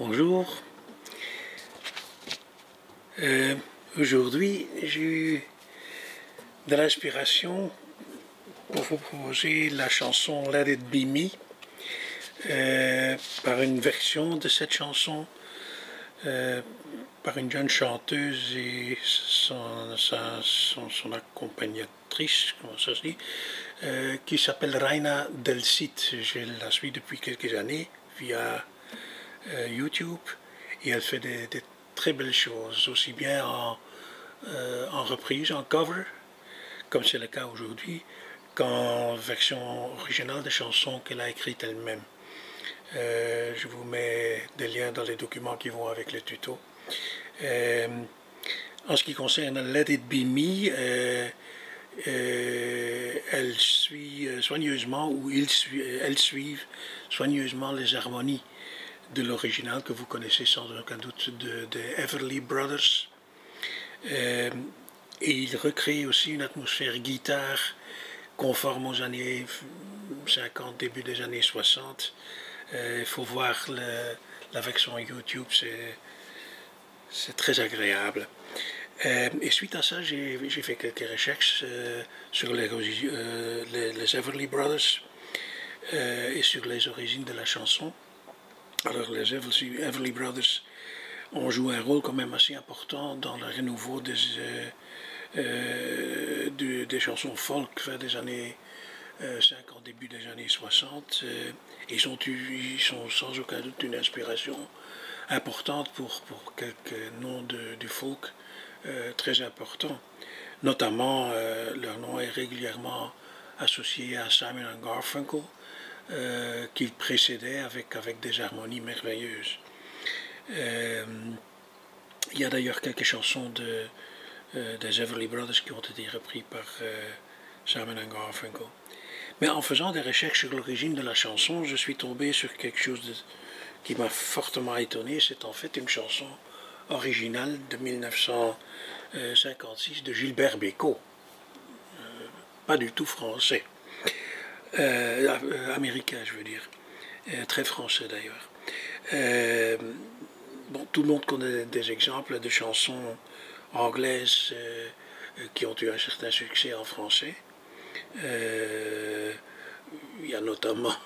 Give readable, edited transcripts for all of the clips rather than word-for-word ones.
Bonjour. Aujourd'hui, j'ai eu de l'inspiration pour vous proposer la chanson Let It Be Me par une version de cette chanson par une jeune chanteuse et son accompagnatrice, comment ça se dit, qui s'appelle Raina Del Cid. Je la suis depuis quelques années via YouTube et elle fait des très belles choses, aussi bien en reprise, en cover, comme c'est le cas aujourd'hui, qu'en version originale de chansons qu'elle a écrites elle-même. Je vous mets des liens dans les documents qui vont avec le tuto. En ce qui concerne Let It Be Me, elle suit soigneusement, ou elles suivent soigneusement les harmonies de l'original que vous connaissez sans aucun doute de Everly Brothers. Et il recrée aussi une atmosphère guitare conforme aux années 50, début des années 60. Il faut voir la version YouTube, c'est très agréable. Et suite à ça, j'ai fait quelques recherches sur les Everly Brothers et sur les origines de la chanson. Alors les Everly Brothers ont joué un rôle quand même assez important dans le renouveau des chansons folk fin des années 50, début des années 60. Ils sont sans aucun doute une inspiration importante pour quelques noms du folk très importants. Notamment, leur nom est régulièrement associé à Simon & Garfunkel, qu'il précédait avec des harmonies merveilleuses. Il y a d'ailleurs quelques chansons des Everly Brothers qui ont été reprises par Simon & Garfunkel. Mais en faisant des recherches sur l'origine de la chanson, je suis tombé sur quelque chose qui m'a fortement étonné. C'est en fait une chanson originale de 1956 de Gilbert Bécaud. Pas du tout français. Américain, je veux dire. Très français d'ailleurs. Bon, tout le monde connaît des exemples de chansons anglaises qui ont eu un certain succès en français. Il y a notamment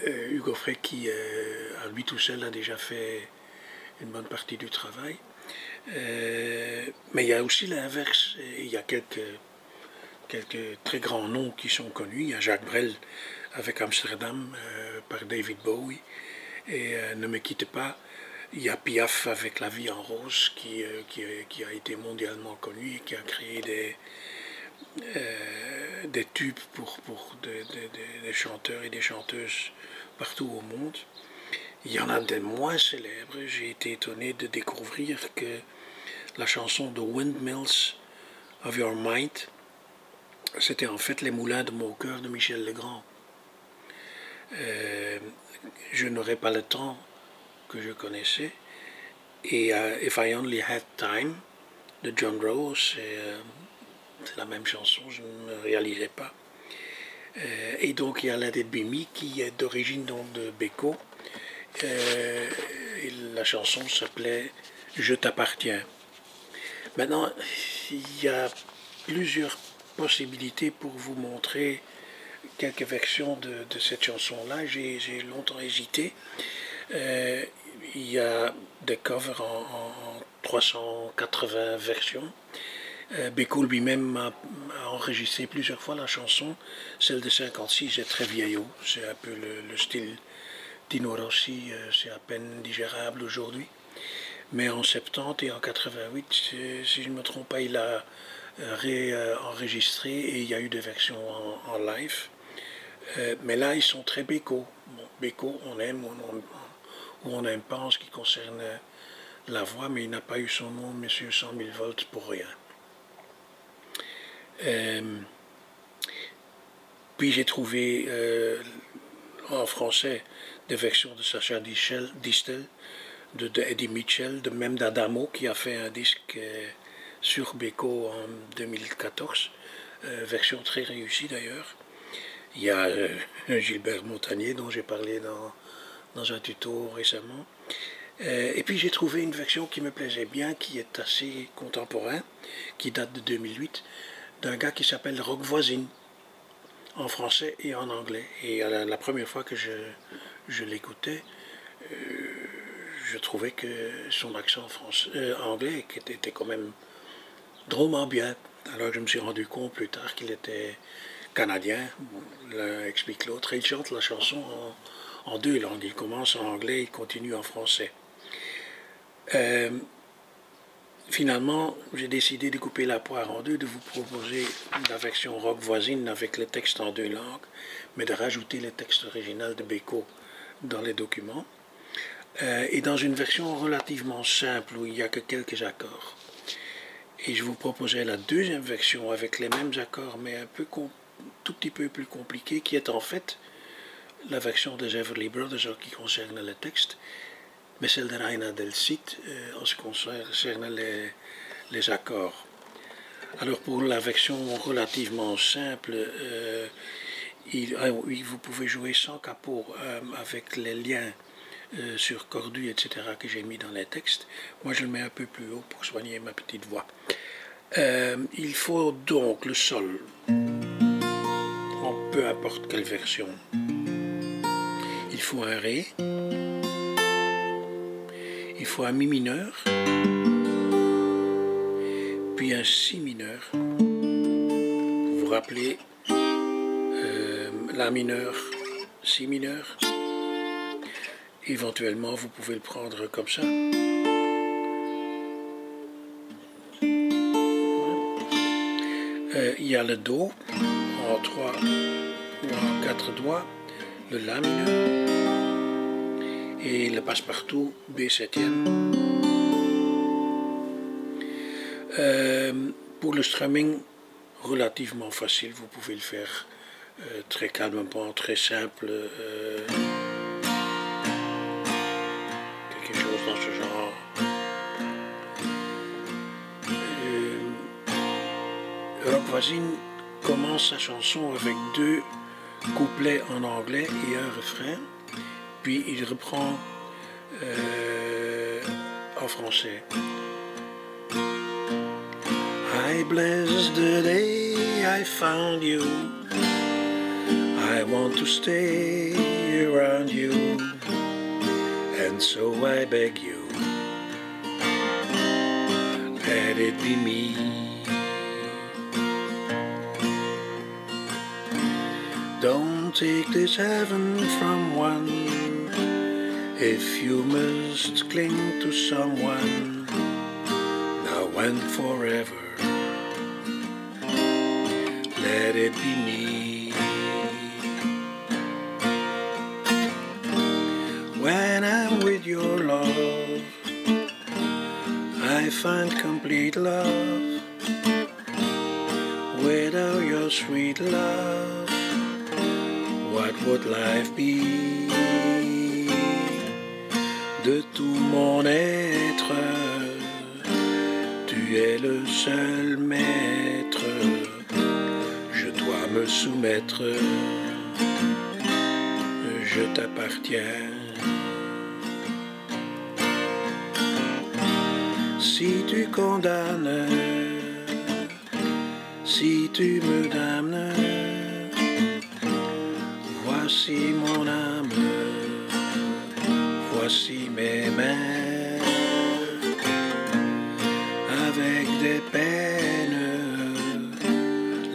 Hugo Frey qui, à lui tout seul, a déjà fait une bonne partie du travail. Mais il y a aussi l'inverse. Il y a quelques très grands noms qui sont connus. Il y a Jacques Brel avec Amsterdam par David Bowie et Ne me quitte pas. Il y a Piaf avec La vie en rose qui a été mondialement connu et qui a créé des tubes pour des chanteurs et des chanteuses partout au monde. Il y en a des moins célèbres. J'ai été étonné de découvrir que la chanson The Windmills of Your Mind, c'était en fait Les moulins de mon cœur de Michel Legrand. Je n'aurais pas le temps que je connaissais. Et If I Only Had Time de John Rose, c'est la même chanson, je ne me réalisais pas. Et donc il y a Let It Be Me qui est d'origine de Bécaud. Et la chanson s'appelait Je t'appartiens. Maintenant, il y a plusieurs possibilités pour vous montrer quelques versions de cette chanson-là. J'ai longtemps hésité. Il y a des covers en 380 versions. Bécaud lui-même a enregistré plusieurs fois la chanson. Celle de 56 est très vieillot. C'est un peu le style Dino Rossi, c'est à peine digérable aujourd'hui. Mais en 70 et en 88, si je ne me trompe pas, il a réenregistré et il y a eu des versions en live. Mais là, ils sont très Bécaud. Bon, Bécaud, on aime ou on n'aime pas en ce qui concerne la voix, mais il n'a pas eu son nom, Monsieur 100 000 volts, pour rien. Puis j'ai trouvé en français des versions de Sacha Distel, de Eddie Mitchell, de même d'Adamo qui a fait un disque sur Bécaud en 2014, version très réussie d'ailleurs. Il y a Gilbert Montagnier dont j'ai parlé dans un tuto récemment. Et puis j'ai trouvé une version qui me plaisait bien, qui est assez contemporain, qui date de 2008, d'un gars qui s'appelle Rock Voisine, en français et en anglais. Et la première fois que je l'écoutais, je trouvais que son accent anglais était quand même drôlement bien. Alors je me suis rendu compte plus tard qu'il était canadien, l'un explique l'autre, et il chante la chanson en deux langues. Il commence en anglais, il continue en français. Finalement, j'ai décidé de couper la poire en deux, de vous proposer la version rock voisine avec le texte en deux langues, mais de rajouter le texte original de Beko dans les documents. Et dans une version relativement simple où il n'y a que quelques accords. Et je vous proposais la deuxième version avec les mêmes accords, mais tout petit peu plus compliquée, qui est en fait la version des Everly Brothers en ce qui concerne le texte, mais celle de Reina del Cid en ce qui concerne les accords. Alors pour la version relativement simple, vous pouvez jouer sans capot avec les liens sur Cordu, etc. que j'ai mis dans les textes. Moi je le mets un peu plus haut pour soigner ma petite voix. Il faut donc le sol, en peu importe quelle version. Il faut un Ré, il faut un Mi mineur, puis un Si mineur. Vous vous rappelez La mineur, Si mineur. Éventuellement, vous pouvez le prendre comme ça. Il y a le Do en 3 ou en 4 doigts, le La mineur et le passe-partout B7e. Pour le strumming, relativement facile, vous pouvez le faire très calmement, très simple. Quelque chose dans ce genre. Rock Voisine commence sa chanson avec 2 couplets en anglais et un refrain, puis il reprend en français. I bless the day I found you. I want to stay around you, and so I beg you, let it be me. Don't take this heaven from one, if you must cling to someone, now and forever, let it be me. When I'm with your love, I find complete love. Without your sweet love, what would life be? De tout mon être, tu es le seul maître. Je dois me soumettre, je t'appartiens. Si tu condamnes, si tu me damnes, voici mon âme, voici mes mains, avec des peines,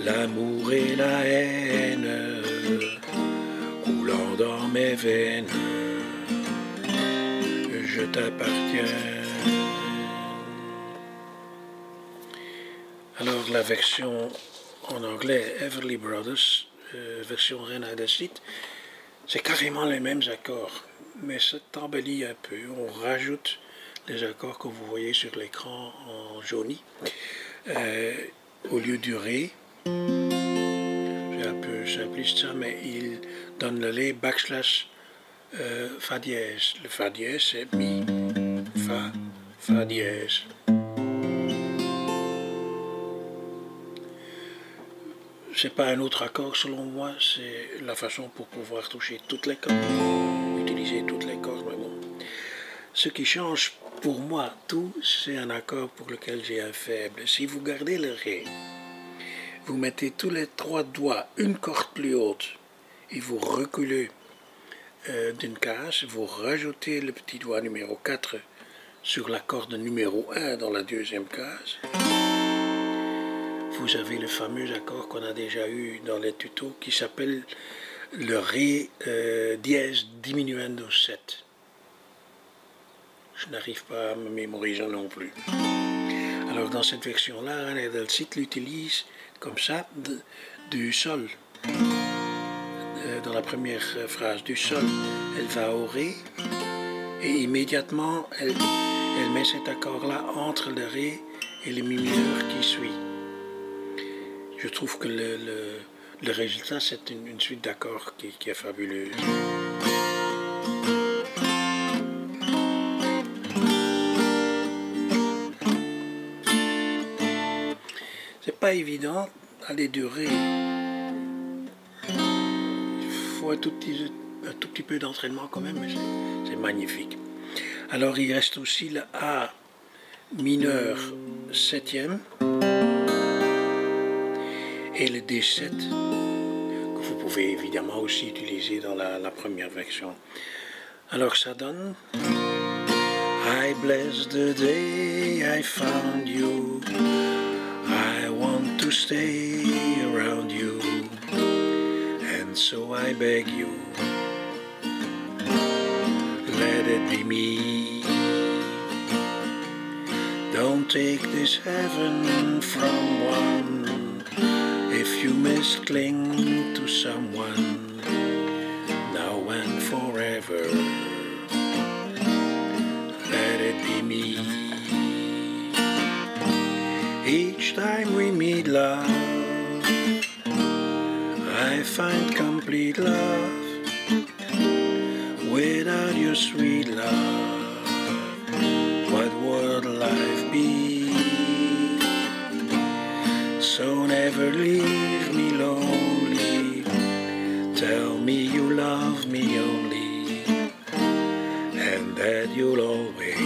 l'amour et la haine, coulant dans mes veines, je t'appartiens. Alors la version en anglais, Everly Brothers, version Reina del Cid, c'est carrément les mêmes accords, mais c'est embelli un peu. On rajoute les accords que vous voyez sur l'écran en jauni. Au lieu du Ré, c'est un peu simpliste ça, mais il donne le Ré backslash Fa dièse. Le Fa dièse c'est Mi, Fa, Fa dièse. C'est pas un autre accord selon moi, c'est la façon pour pouvoir toucher toutes les cordes. utiliser toutes les cordes, mais bon. Ce qui change pour moi tout, c'est un accord pour lequel j'ai un faible. Si vous gardez le Ré, vous mettez tous les 3 doigts une corde plus haute et vous reculez d'une case, vous rajoutez le petit doigt numéro 4 sur la corde numéro 1 dans la deuxième case. Vous avez le fameux accord qu'on a déjà eu dans les tutos qui s'appelle le Ré dièse diminuendo 7. Je n'arrive pas à me mémoriser non plus. Alors dans cette version-là, René Delsic l'utilise comme ça du sol. Dans la première phrase du sol, elle va au Ré et immédiatement elle met cet accord-là entre le Ré et le mi mineur qui suit. Je trouve que le résultat, c'est une suite d'accords qui est fabuleuse. C'est pas évident d'aller du Ré. Il faut un tout petit peu d'entraînement quand même, mais c'est magnifique. Alors il reste aussi le A mineur 7e et le D7 que vous pouvez évidemment aussi utiliser dans la première version. Alors ça donne I bless the day I found you, I want to stay around you, and so I beg you, let it be me. Don't take this heaven from one if you must cling to someone now and forever. Let it be me. Each time we meet, love, I find complete love. Without your sweet love, what would life be? So never leave me lonely. Tell me you love me only, and that you'll always